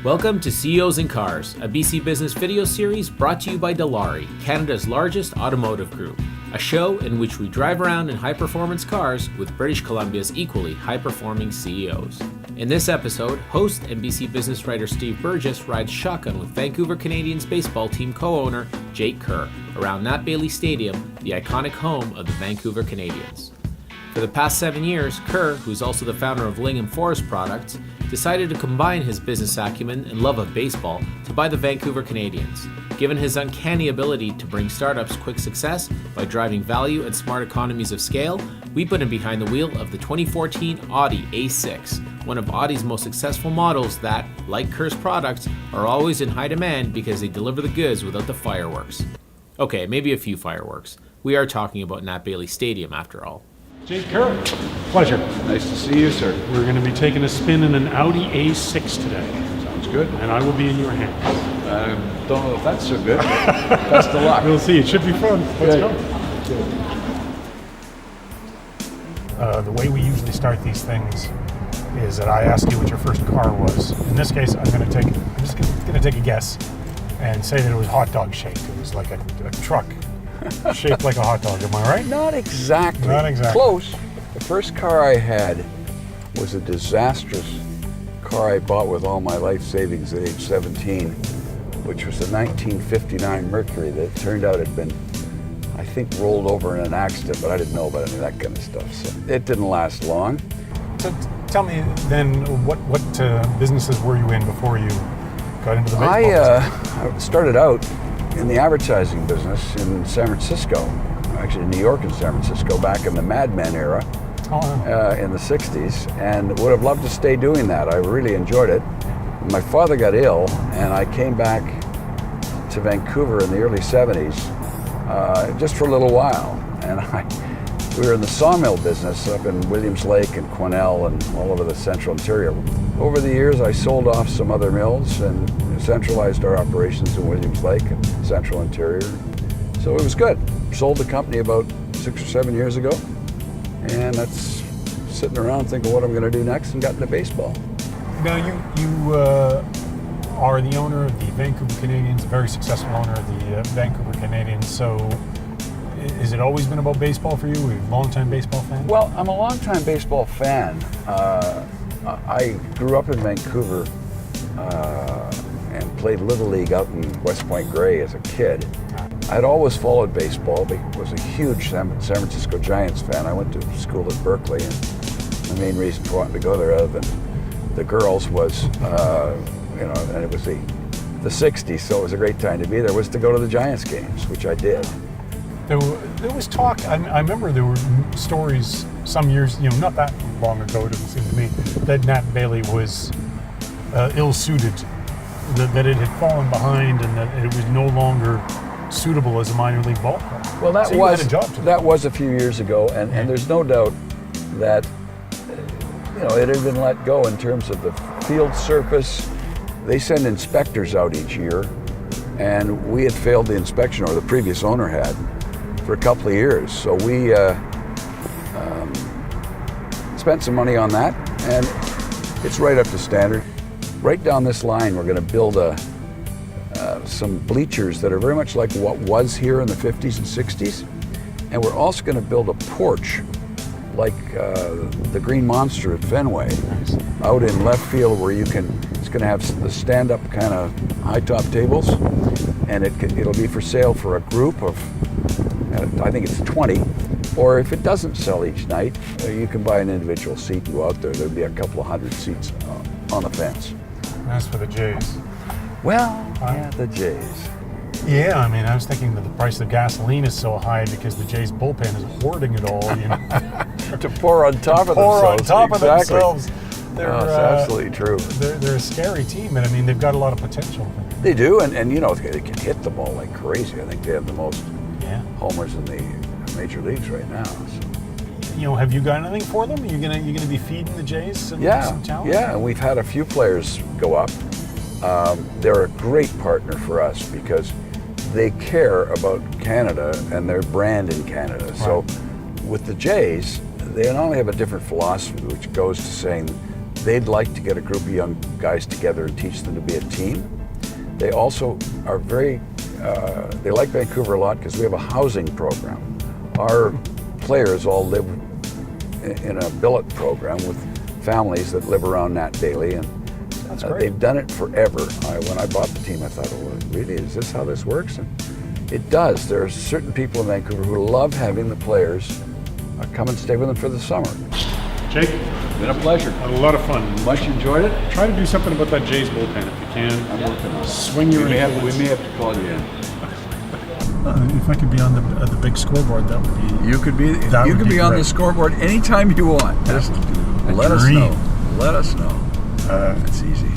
Welcome to CEOs in Cars, a BC Business video series brought to you by Dilawri, Canada's largest automotive group. A show in which we drive around in high-performance cars with British Columbia's equally high-performing CEOs. In this episode, host and BC Business writer Steve Burgess rides shotgun with Vancouver Canadians baseball team co-owner Jake Kerr around Nat Bailey Stadium, the iconic home of the Vancouver Canadians. For the past 7 years, Kerr, who's also the founder of Lingham Forest Products, decided to combine his business acumen and love of baseball to buy the Vancouver Canadians. Given his uncanny ability to bring startups quick success by driving value and smart economies of scale, we put him behind the wheel of the 2014 Audi A6, one of Audi's most successful models that, like Kerr's products, are always in high demand because they deliver the goods without the fireworks. Okay, maybe a few fireworks. We are talking about Nat Bailey Stadium after all. Jake Kerr, pleasure. Nice to see you, sir. We're going to be taking a spin in an Audi A6 today. Sounds good. And I will be in your hands. I don't know if that's so good, but best of luck. We'll see. It should be fun. Let's go. The way we usually start these things is that I ask you what your first car was. In this case, I'm just going to take a guess and say that it was hot dog shaped. It was like a truck shaped like a hot dog. Am I right? Not exactly. Not exactly. Close. The first car I had was a disastrous car I bought with all my life savings at age 17, which was a 1959 Mercury that turned out had been, I think, rolled over in an accident, but I didn't know about any of that kind of stuff. So it didn't last long. So tell me then, what businesses were you in before you got into the baseball business? I started out in the advertising business in San Francisco, actually in New York and San Francisco, back in the Mad Men era in the 60s, and would have loved to stay doing that. I really enjoyed it. My father got ill, and I came back to Vancouver in the early 70s just for a little while. And we were in the sawmill business up in Williams Lake and Quesnel and all over the central interior. Over the years, I sold off some other mills and centralized our operations in Williams Lake and central interior. So it was good. Sold the company about 6 or 7 years ago, and that's sitting around thinking what I'm going to do next, and got into baseball. Now you are the owner of the Vancouver Canadians, a very successful owner of the Vancouver Canadians. So has it always been about baseball for you? Are you a longtime baseball fan? Well, I'm a longtime baseball fan. I grew up in Vancouver and played Little League out in West Point Grey as a kid. I'd always followed baseball. I was a huge San Francisco Giants fan. I went to school at Berkeley, and the main reason for wanting to go there, other than the girls, was, and it was the 60s, so it was a great time to be there, was to go to the Giants games, which I did. There was talk, I remember there were stories some years, not that long ago, it doesn't seem to me, that Nat Bailey was ill-suited, that it had fallen behind and that it was no longer suitable as a minor league ballpark. Well, that so was a few years ago, and there's no doubt that it had been let go in terms of the field surface. They send inspectors out each year, and we had failed the inspection, or the previous owner had, for a couple of years. So we spent some money on that, and it's right up to standard. Right down this line, we're going to build some bleachers that are very much like what was here in the 50s and 60s. And we're also going to build a porch like the Green Monster at Fenway, out in left field, where it's going to have the stand-up kind of high-top tables, and it'll be for sale for a group of, I think it's 20, or if it doesn't sell each night, you can buy an individual seat and go out there. There'll be a couple of hundred seats on the fence. That's for the Jays. Well, yeah, the Jays. Yeah, I was thinking that the price of gasoline is so high because the Jays bullpen is hoarding it all, to pour on top of themselves. That's absolutely true. They're a scary team, and they've got a lot of potential. They do, and they can hit the ball like crazy. I think they have the most homers in the major leagues right now. So. Have you got anything for them? Are you gonna be feeding the Jays some talent? Yeah, and we've had a few players go up. They're a great partner for us because they care about Canada and their brand in Canada. Right. So with the Jays, they not only have a different philosophy, which goes to saying they'd like to get a group of young guys together and teach them to be a team. They also are very, they like Vancouver a lot because we have a housing program. Our players all live in a billet program with families that live around Nat Daly, and That's great. they've done it forever. When I bought the team, I thought, oh, really, is this how this works? And it does. There are certain people in Vancouver who love having the players come and stay with them for the summer. Jake, It's been a pleasure. had a lot of fun. Much enjoyed it. Try to do something about that Jays bullpen if you can. I'm working on it. Swing your We may have influence. to call you in. If I could be on the big scoreboard, that would be. You could be. That You would could be be on the great. scoreboard anytime you want. Just let us dream. know. Let us know. It's easy.